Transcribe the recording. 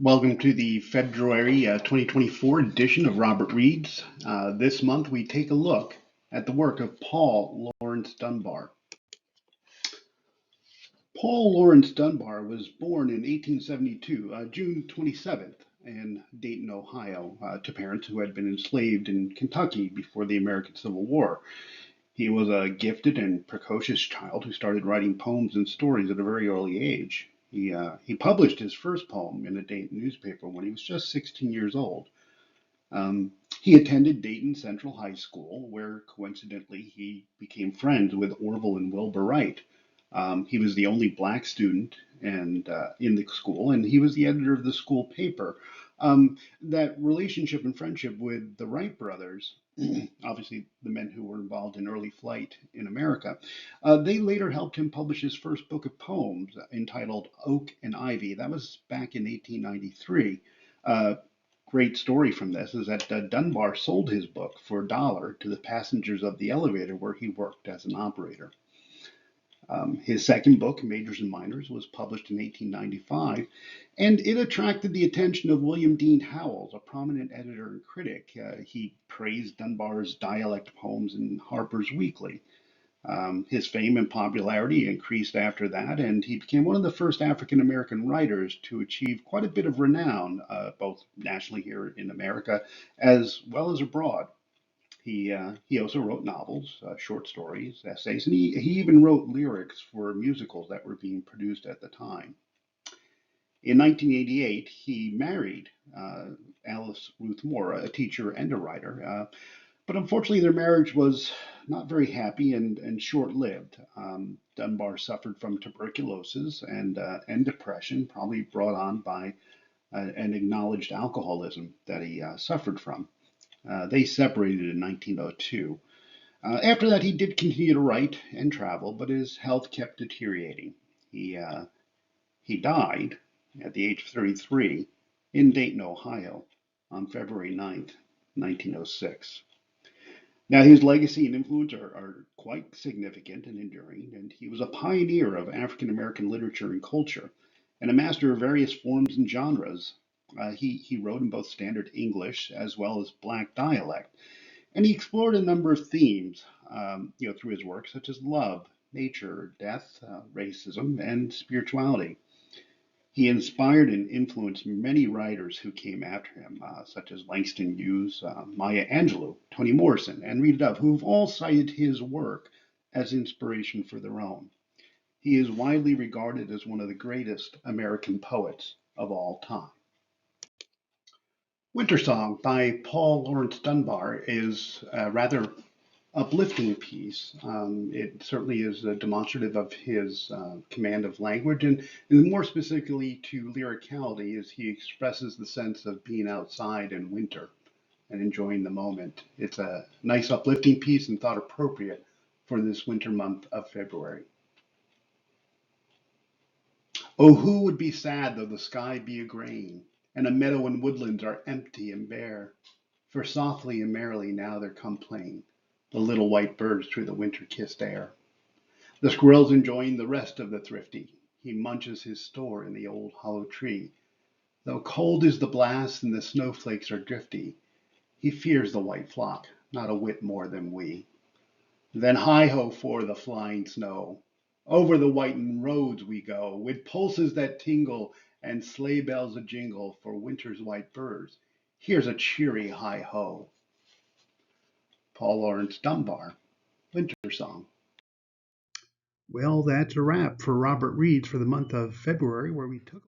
Welcome to the February 2024 edition of Robert Reads. This month we take a look at the work of Paul Laurence Dunbar. Paul Laurence Dunbar was born in 1872, June 27th, in Dayton, Ohio, to parents who had been enslaved in Kentucky before the American Civil War. He was a gifted and precocious child who started writing poems and stories at a very early age. He published his first poem in a Dayton newspaper when he was just 16 years old. He attended Dayton Central High School, where coincidentally he became friends with Orville and Wilbur Wright. He was the only black student in the school, and he was the editor of the school paper. That relationship and friendship with the Wright brothers, obviously the men who were involved in early flight in America, they later helped him publish his first book of poems entitled Oak and Ivy. That was back in 1893. Great story from this is that Dunbar sold his book for $1 to the passengers of the elevator where he worked as an operator. His second book, Majors and Minors, was published in 1895, and it attracted the attention of William Dean Howells, a prominent editor and critic. He praised Dunbar's dialect poems in Harper's Weekly. His fame and popularity increased after that, and he became one of the first African American writers to achieve quite a bit of renown, both nationally here in America as well as abroad. He also wrote novels, short stories, essays, and he even wrote lyrics for musicals that were being produced at the time. In 1988, he married Alice Ruth Moore, a teacher and a writer. But unfortunately, their marriage was not very happy and short-lived. Dunbar suffered from tuberculosis and depression, probably brought on by an acknowledged alcoholism that he suffered from. They separated in 1902. After that, he did continue to write and travel, but his health kept deteriorating. He died at the age of 33 in Dayton, Ohio, on February 9th, 1906. Now, his legacy and influence are quite significant and enduring, and he was a pioneer of African American literature and culture, and a master of various forms and genres. He wrote in both standard English as well as Black dialect, and he explored a number of themes, through his work, such as love, nature, death, racism, and spirituality. He inspired and influenced many writers who came after him, such as Langston Hughes, Maya Angelou, Toni Morrison, and Rita Dove, who've all cited his work as inspiration for their own. He is widely regarded as one of the greatest American poets of all time. Winter Song by Paul Laurence Dunbar is a rather uplifting piece. It certainly is demonstrative of his command of language, and more specifically to lyricality, as he expresses the sense of being outside in winter and enjoying the moment. It's a nice uplifting piece and thought appropriate for this winter month of February. Oh, who would be sad though the sky be a grain, and a meadow and woodlands are empty and bare? For softly and merrily now there come playing the little white birds through the winter-kissed air. The squirrel's enjoying the rest of the thrifty. He munches his store in the old hollow tree. Though cold is the blast and the snowflakes are drifty, he fears the white flock not a whit more than we. Then hi-ho for the flying snow. Over the whitened roads we go, with pulses that tingle and sleigh bells a jingle for winter's white birds. Here's a cheery hi-ho. Paul Laurence Dunbar, Winter Song. Well, that's a wrap for Robert Reads for the month of February, where we took